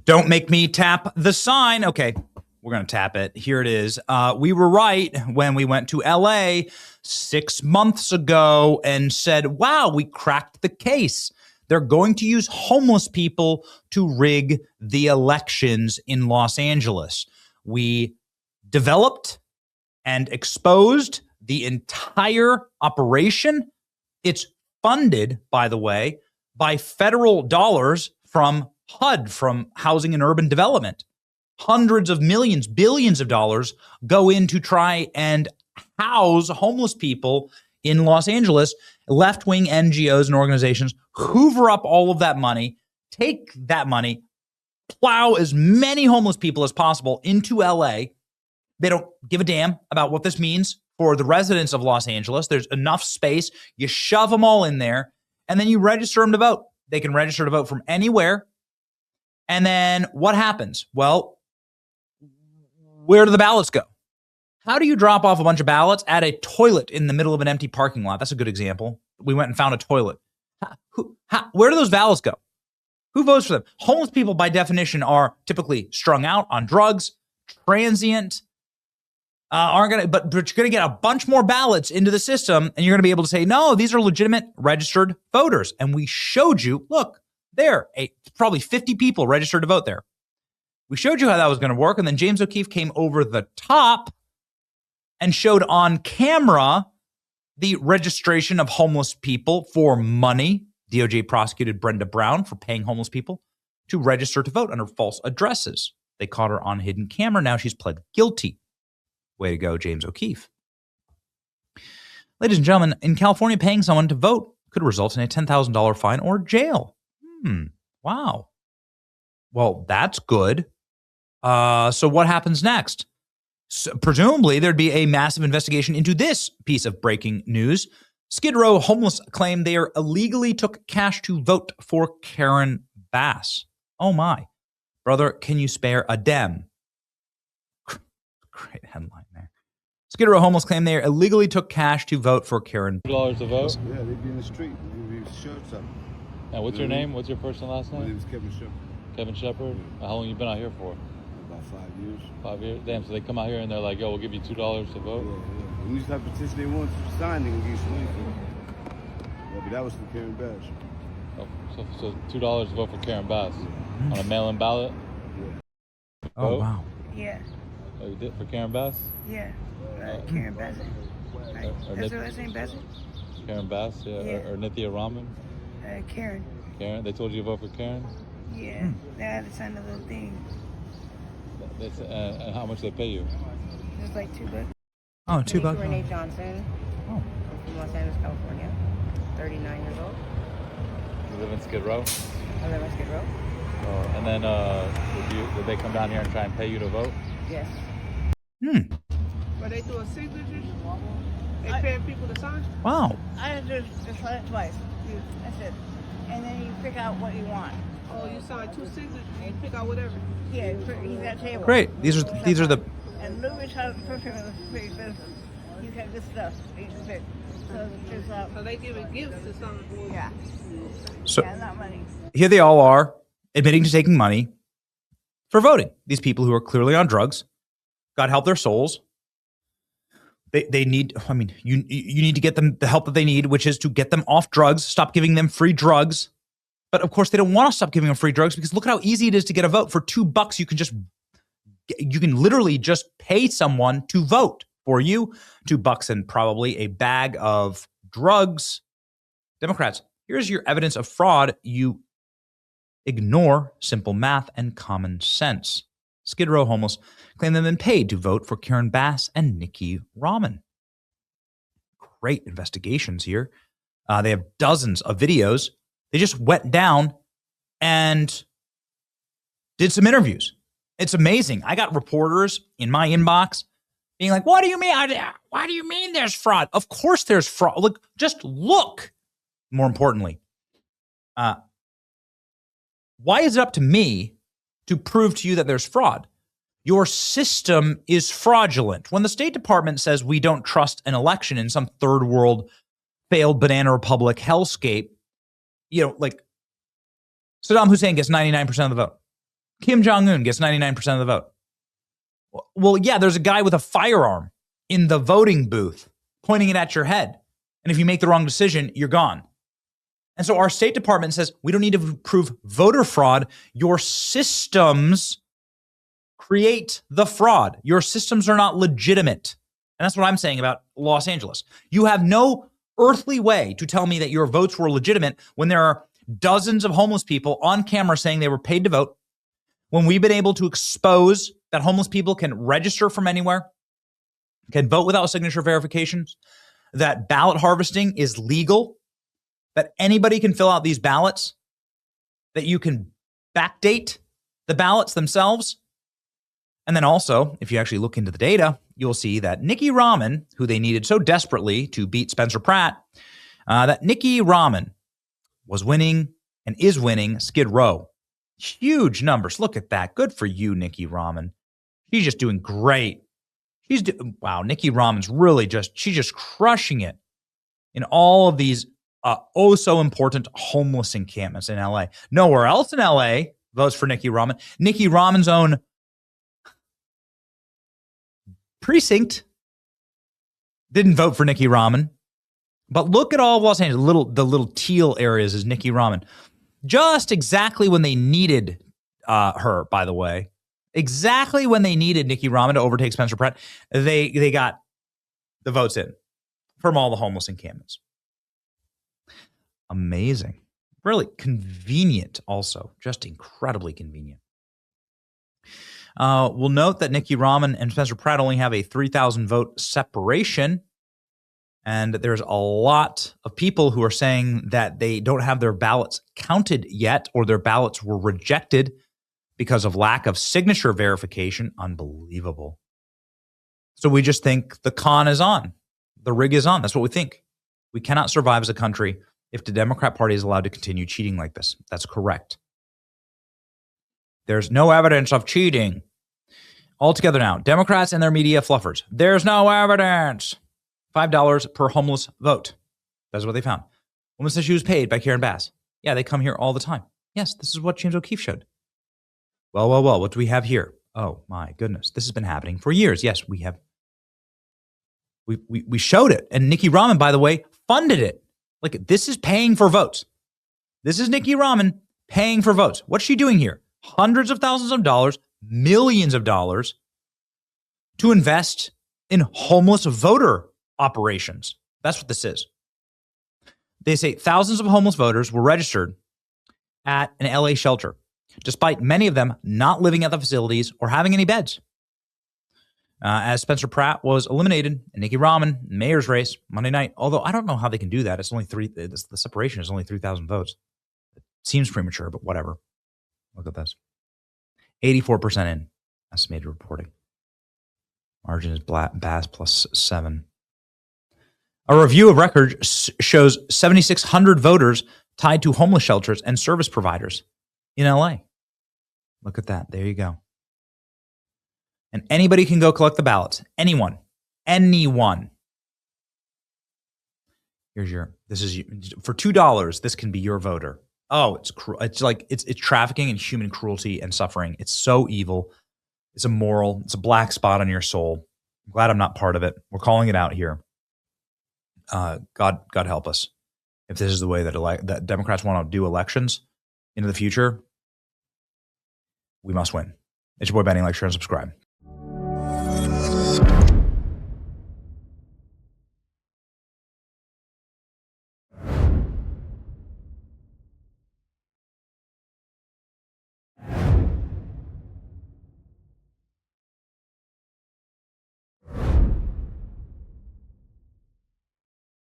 Don't make me tap the sign. Okay, we're going to tap it. Here it is. We were right when we went to LA 6 months ago and said, wow, we cracked the case. They're going to use homeless people to rig the elections in Los Angeles. We developed and exposed the entire operation. It's funded, by the way, by federal dollars from HUD, from Housing and Urban Development. Hundreds of millions, billions of dollars go in to try and house homeless people in Los Angeles. Left-wing NGOs and organizations hoover up all of that money, take that money, plow as many homeless people as possible into LA. They don't give a damn about what this means for the residents of Los Angeles. There's enough space. You shove them all in there, and then you register them to vote. They can register to vote from anywhere. And then what happens? Well, where do the ballots go? How do you drop off a bunch of ballots at a toilet in the middle of an empty parking lot? That's a good example. We went and found a toilet. Where do those ballots go? Who votes for them? Homeless people, by definition, are typically strung out on drugs, transient, but you're going to get a bunch more ballots into the system, and you're going to be able to say, no, these are legitimate registered voters. And we showed you, look, there, probably 50 people registered to vote there. We showed you how that was going to work, and then James O'Keefe came over the top and showed on camera the registration of homeless people for money. DOJ prosecuted Brenda Brown for paying homeless people to register to vote under false addresses. They caught her on hidden camera. Now she's pled guilty. Way to go, James O'Keefe. Ladies and gentlemen, in California, paying someone to vote could result in a $10,000 fine or jail. Wow. Well, that's good. So what happens next? So presumably, there'd be a massive investigation into this piece of breaking news. Skid Row homeless claim they illegally took cash to vote for Karen Bass. Oh my. Brother, can you spare a Dem? Great headline there. Skid Row homeless claim they illegally took cash to vote for Karen. $2 to vote? Yeah, they'd be in the street. They'd be shirts up. Now, what's your name? What's your first and last name? My name is Kevin Shepard. Kevin Shepard? Yeah. How long you been out here for? About 5 years. 5 years? Damn, so they come out here and they're like, yo, we'll give you $2 to vote? Yeah. And each type of petition they want to sign, they can give you some money for it. Yeah, but that was for Karen Bass. Oh, so $2 to vote for Karen Bass on a mail-in ballot? Yeah. Oh, Vote? wow. Yeah. Oh, you did for Karen Bass? Yeah. Karen Bassett. Right. That's her last name, Bassett? Karen Bass, yeah. Or Nithya Raman? Karen. Karen? They told you to vote for Karen? Yeah. They had to sign a little thing. And how much they pay you? It was like $2. Oh, $2. Renee Johnson. Oh. I'm from Los Angeles, California. 39 years old. You live in Skid Row? I live in Skid Row. And then did they come down here and try and pay you to vote? Yes. But they doing signatures? They paying people to sign? Wow. I just sign it twice. That's it. And then you pick out what you want. Oh, you sign 2 signatures, you pick out whatever. Yeah, he's at table. Great. These are the And Louis has a person with a free business. He's got good stuff. You can pick. So there's So they giving gifts to some. yeah. so Yeah, not money. here they all are admitting to taking money for voting. These people who are clearly on drugs. God help their souls. They need, I mean, you need to get them the help that they need, which is to get them off drugs, stop giving them free drugs. But of course, they don't want to stop giving them free drugs because look at how easy it is to get a vote. For $2, you can literally just pay someone to vote for you. $2 and probably a bag of drugs. Democrats, here's your evidence of fraud. You ignore simple math and common sense. Skid Row homeless claim they've been paid to vote for Karen Bass and Nikki Raman. Great investigations here. They have dozens of videos. They just went down and did some interviews. It's amazing. I got reporters in my inbox being like, what do you mean? Why do you mean there's fraud? Of course there's fraud. Look, just look. More importantly, why is it up to me to prove to you that there's fraud? Your system is fraudulent. When the State Department says we don't trust an election in some third world failed banana republic hellscape, like Saddam Hussein gets 99% of the vote. Kim Jong-un gets 99% of the vote. Well, yeah, there's a guy with a firearm in the voting booth pointing it at your head. And if you make the wrong decision, you're gone. And so our State Department says, we don't need to prove voter fraud. Your systems create the fraud. Your systems are not legitimate. And that's what I'm saying about Los Angeles. You have no earthly way to tell me that your votes were legitimate when there are dozens of homeless people on camera saying they were paid to vote, when we've been able to expose that homeless people can register from anywhere, can vote without signature verifications, that ballot harvesting is legal, that anybody can fill out these ballots, that you can backdate the ballots themselves. And then also, if you actually look into the data, you'll see that Nikki Rahman, who they needed so desperately to beat Spencer Pratt, that Nikki Rahman was winning and is winning Skid Row. Huge numbers. Look at that. Good for you, Nikki Rahman. She's just doing great. Wow, Nikki Rahman's really she's just crushing it in all of these so important homeless encampments in LA. Nowhere else in LA votes for Nikki Rahman. Nikki Rahman's own precinct didn't vote for Nikki Rahman. But look at all of Los Angeles, the little teal areas is Nikki Rahman. Just exactly when they needed her, by the way. Exactly when they needed Nikki Rahman to overtake Spencer Pratt, they got the votes in from all the homeless encampments. Amazing. Really convenient also. Just incredibly convenient. We'll note that Nikki Rahman and Spencer Pratt only have a 3,000 vote separation. And there's a lot of people who are saying that they don't have their ballots counted yet, or their ballots were rejected because of lack of signature verification. Unbelievable. So we just think the con is on. The rig is on. That's what we think. We cannot survive as a country if the Democrat Party is allowed to continue cheating like this. That's correct. There's no evidence of cheating. Altogether now, Democrats and their media fluffers. There's no evidence. $5 per homeless vote. That's what they found. Woman says she was paid by Karen Bass. Yeah, they come here all the time. Yes, this is what James O'Keefe showed. Well, what do we have here? Oh, my goodness. This has been happening for years. Yes, we have. We showed it. And Nikki Rahman, by the way, funded it. Like, this is paying for votes. This is Nikki Rahman paying for votes. What's she doing here? Hundreds of thousands of dollars, millions of dollars to invest in homeless voter operations. That's what this is. They say thousands of homeless voters were registered at an LA shelter, despite many of them not living at the facilities or having any beds. As Spencer Pratt was eliminated and Nikki Rahman, mayor's race Monday night. Although I don't know how they can do that. It's only the separation is only 3,000 votes. It seems premature, but whatever. Look at this. 84% in estimated reporting. Margin is Bass plus 7. A review of records shows 7,600 voters tied to homeless shelters and service providers in LA. Look at that. There you go. And anybody can go collect the ballots. Anyone. This is for $2. This can be your voter. Oh, it's like it's trafficking and human cruelty and suffering. It's so evil. It's immoral. It's a black spot on your soul. I'm glad I'm not part of it. We're calling it out here. God help us if this is the way that Democrats want to do elections into the future. We must win. It's your boy Benny. Like, share, and subscribe.